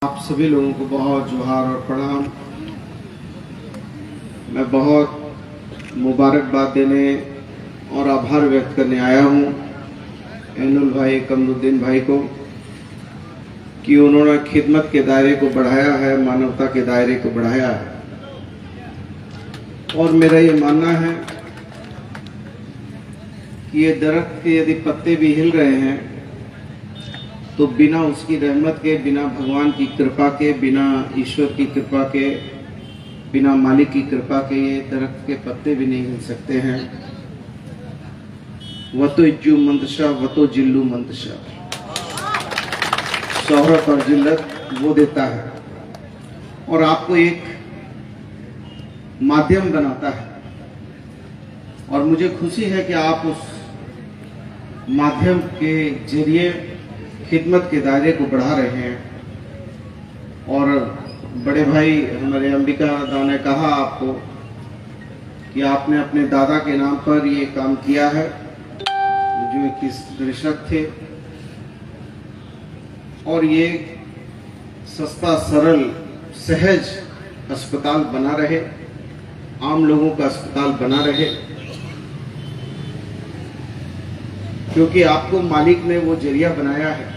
आप सभी लोगों को बहुत जोहार और प्रणाम। मैं बहुत मुबारकबाद देने और आभार व्यक्त करने आया हूँ एनुल भाई कमरुद्दीन भाई को कि उन्होंने खिदमत के दायरे को बढ़ाया है, मानवता के दायरे को बढ़ाया है। और मेरा ये मानना है कि ये दरख्त के यदि पत्ते भी हिल रहे हैं तो बिना उसकी रहमत के, बिना भगवान की कृपा के, बिना ईश्वर की कृपा के, बिना मालिक की कृपा के ये दरख्त के पत्ते भी नहीं हिल सकते हैं। वतो इज्जू मंतशा वतो जिल्लू मंतशा, शोहरत और जिल्लत वो देता है और आपको एक माध्यम बनाता है। और मुझे खुशी है कि आप उस माध्यम के जरिए खिदमत के दायरे को बढ़ा रहे हैं। और बड़े भाई हमारे अंबिका दा ने कहा आपको कि आपने अपने दादा के नाम पर ये काम किया है, जो किस दर्शक थे, और ये सस्ता सरल सहज अस्पताल बना रहे, आम लोगों का अस्पताल बना रहे, क्योंकि आपको मालिक ने वो जरिया बनाया है।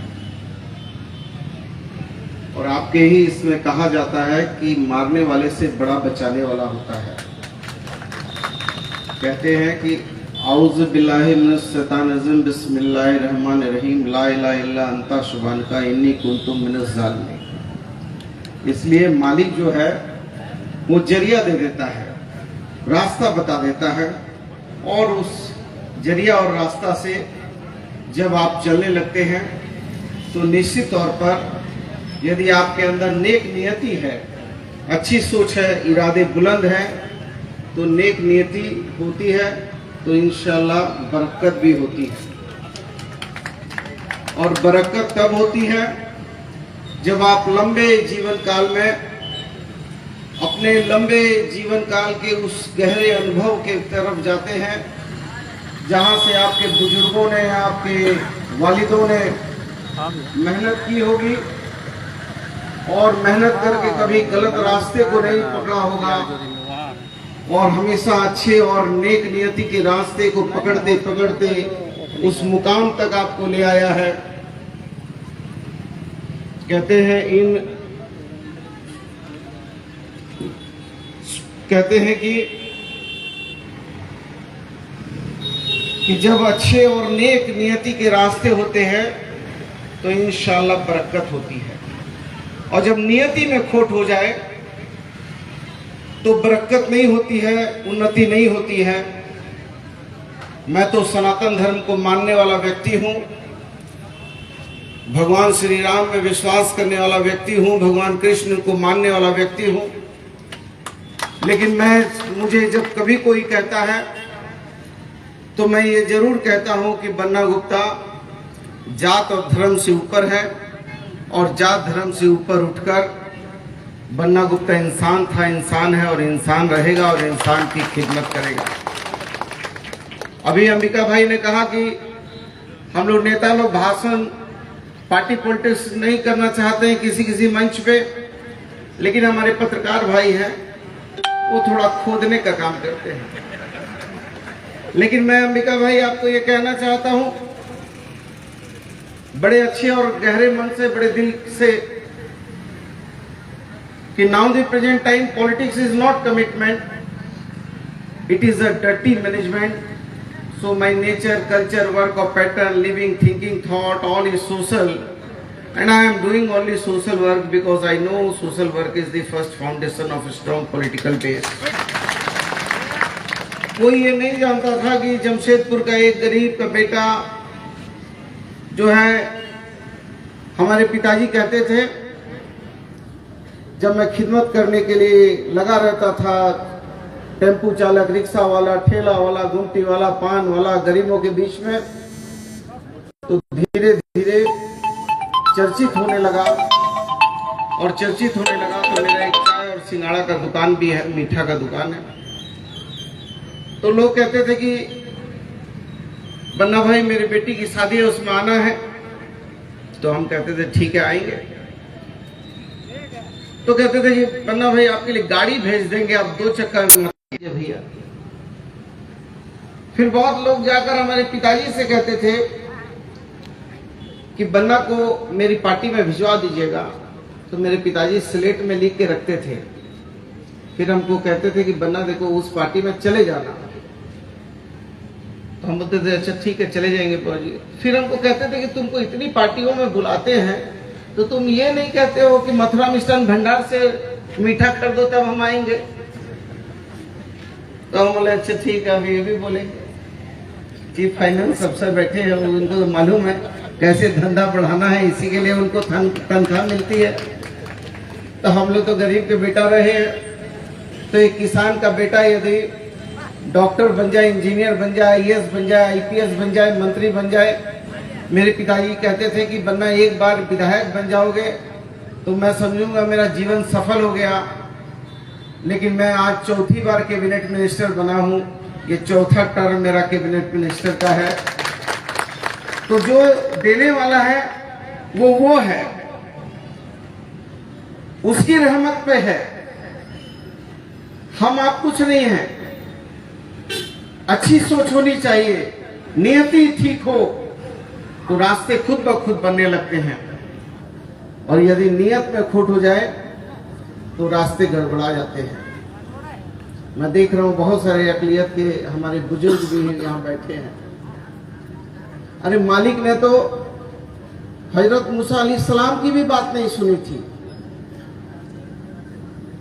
और आपके ही इसमें कहा जाता है कि मारने वाले से बड़ा बचाने वाला होता है। कहते हैं कि आऊज़ु बिल्लाहि मिनश शैतानिर रजीम बिस्मिल्लाहिर रहमानिर रहीम ला इलाहा इल्ला अंता सुब्हानका इन्नी कुन्तु मिनज़ ज़ालिमीन। इसलिए मालिक जो है वो जरिया दे देता है, रास्ता बता देता है, और उस जरिया और रास्ता से जब आप चलने लगते हैं तो निश्चित तौर पर यदि आपके अंदर नेक नियति है, अच्छी सोच है, इरादे बुलंद हैं, तो नेक नियति होती है तो इंशाअल्लाह बरकत भी होती है। और बरकत तब होती है जब आप लंबे जीवन काल में, अपने लंबे जीवन काल के उस गहरे अनुभव के तरफ जाते हैं जहां से आपके बुजुर्गों ने, आपके वालिदों ने मेहनत की होगी और मेहनत करके कभी गलत रास्ते को नहीं पकड़ा होगा, और हमेशा अच्छे और नेक नियति के रास्ते को पकड़ते पकड़ते उस मुकाम तक आपको ले आया है। कहते हैं कि जब अच्छे और नेक नियति के रास्ते होते हैं तो इंशाअल्लाह बरकत होती है, और जब नियति में खोट हो जाए तो बरकत नहीं होती है, उन्नति नहीं होती है। मैं तो सनातन धर्म को मानने वाला व्यक्ति हूँ, भगवान श्री राम में विश्वास करने वाला व्यक्ति हूँ, भगवान कृष्ण को मानने वाला व्यक्ति हूँ। लेकिन मुझे जब कभी कोई कहता है तो मैं ये जरूर कहता हूँ कि बन्ना गुप्ता जात और धर्म से ऊपर है, और जात धर्म से ऊपर उठकर बन्ना गुप्ता इंसान था, इंसान है और इंसान रहेगा और इंसान की खिदमत करेगा। अभी अंबिका भाई ने कहा कि हम लोग नेता लोग भाषण, पार्टी पॉलिटिक्स नहीं करना चाहते हैं किसी मंच पे, लेकिन हमारे पत्रकार भाई हैं वो थोड़ा खोदने का काम करते हैं। लेकिन मैं अंबिका भाई आपको ये कहना चाहता हूं बड़े अच्छे और गहरे मन से, बड़े दिल से, कि now the present time politics is not commitment, it is a dirty management. So my nature, culture, work of pattern, living, thinking, thought, all is social, and I am doing only social work because I know social work is the first foundation of strong political base. कोई ये नहीं जानता था कि जमशेदपुर का एक गरीब का बेटा जो है, हमारे पिताजी कहते थे जब मैं खिदमत करने के लिए लगा रहता था, टेम्पू चालक, रिक्शा वाला, ठेला वाला, गुमटी वाला, पान वाला, गरीबों के बीच में, तो धीरे धीरे चर्चित होने लगा। और चर्चित होने लगा तो मेरा एक चाय और सिंगाड़ा का दुकान भी है, मीठा का दुकान है। तो लोग कहते थे कि बन्ना भाई मेरी बेटी की शादी है, उसमें आना है। तो हम कहते थे ठीक है आएंगे। तो कहते थे कि पन्ना भाई आपके लिए गाड़ी भेज देंगे, आप 2 चक्कर मत कीजिए भैया। फिर बहुत लोग जाकर हमारे पिताजी से कहते थे कि बन्ना को मेरी पार्टी में भिजवा दीजिएगा, तो मेरे पिताजी स्लेट में लिख के रखते थे। फिर हमको कहते थे कि बन्ना देखो उस पार्टी में चले जाना, तो हम बोलते थे अच्छा ठीक है चले जाएंगे बाबूजी। फिर हमको कहते थे कि तुमको इतनी पार्टियों में बुलाते हैं तो तुम ये नहीं कहते हो कि मथुरा मिष्ठान भंडार से मीठा कर दो तब हम आएंगे। तो हम बोले अच्छा ठीक है, अभी ये भी बोलेंगे। चीफ फाइनेंस अफसर बैठे हैं, उनको तो मालूम है कैसे धंधा बढ़ाना है, इसी के लिए उनको तनख्वाह मिलती है। तो हम लोग तो गरीब के बेटा रहे हैं। तो एक किसान का बेटा यदि डॉक्टर बन जाए, इंजीनियर बन जाए, IAS बन जाए, IPS बन जाए, मंत्री बन जाए, मेरे पिताजी कहते थे कि बन्ना एक बार विधायक बन जाओगे तो मैं समझूंगा मेरा जीवन सफल हो गया। लेकिन मैं आज 4थी बार कैबिनेट मिनिस्टर बना हूं, ये 4था टर्म मेरा कैबिनेट मिनिस्टर का है। तो जो देने वाला है वो है, उसकी रहमत पे है, हम आप कुछ नहीं है। अच्छी सोच होनी चाहिए, नियति ठीक हो तो रास्ते खुद ब खुद बनने लगते हैं, और यदि नियत में खोट हो जाए तो रास्ते गड़बड़ा जाते हैं। मैं देख रहा हूं बहुत सारे अकलियत के हमारे बुजुर्ग भी यहाँ बैठे हैं। अरे मालिक ने तो हजरत मूसा अलैहिस्सलाम की भी बात नहीं सुनी थी।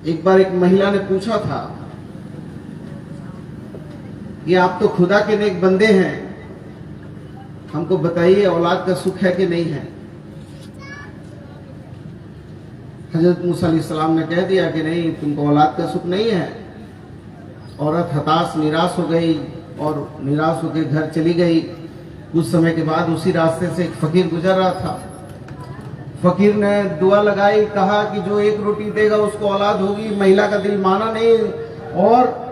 एक बार एक महिला ने पूछा था कि आप तो खुदा के नेक बंदे हैं, हमको बताइए औलाद का सुख है कि नहीं है। हजरत मूसा अलैहिस्सलाम ने कह दिया कि नहीं, तुमको औलाद का सुख नहीं है। औरत हताश निराश हो गई और निराश होकर घर चली गई। कुछ समय के बाद उसी रास्ते से एक फकीर गुजर रहा था। फकीर ने दुआ लगाई, कहा कि जो 1 रोटी देगा उसको औलाद होगी। महिला का दिल माना नहीं और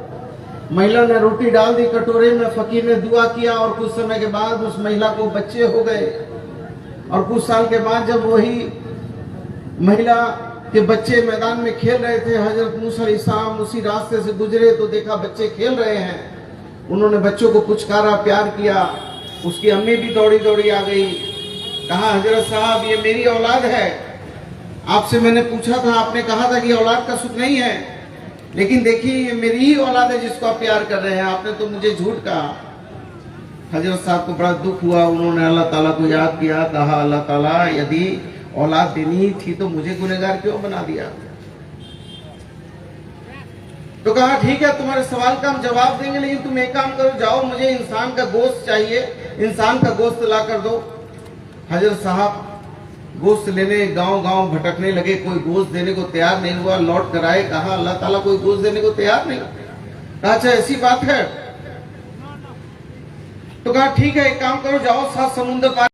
महिला ने रोटी डाल दी कटोरे में। फकीर ने दुआ किया और कुछ समय के बाद उस महिला को बच्चे हो गए। और कुछ साल के बाद जब वही महिला के बच्चे मैदान में खेल रहे थे, हजरत मूसा अलैहिस्सलाम उसी रास्ते से गुजरे तो देखा बच्चे खेल रहे हैं। उन्होंने बच्चों को पुचकारा, प्यार किया। उसकी अम्मी भी दौड़ी दौड़ी आ गई, कहा हजरत साहब ये मेरी औलाद है, आपसे मैंने पूछा था, आपने कहा था कि औलाद का सुख नहीं है, लेकिन देखिए ये मेरी ही औलाद है जिसको आप प्यार कर रहे हैं, आपने तो मुझे झूठ कहा। हजरत साहब को बड़ा दुख हुआ। उन्होंने अल्लाह ताला को याद किया, कहा अल्लाह ताला यदि औलाद देनी ही थी तो मुझे गुनहगार क्यों बना दिया। तो कहा ठीक है तुम्हारे सवाल का हम जवाब देंगे, लेकिन तुम एक काम करो, जाओ मुझे इंसान का गोश्त चाहिए, इंसान का गोश्त ला कर दो। हजरत साहब गोश्त लेने गांव गांव भटकने लगे, कोई गोश्त देने को तैयार नहीं हुआ। लौट कर आए, कहा अल्लाह ताला कोई गोश्त देने को तैयार नहीं। कहा अच्छा ऐसी बात है। तो कहा ठीक है एक काम करो, जाओ 7 समुद्र पार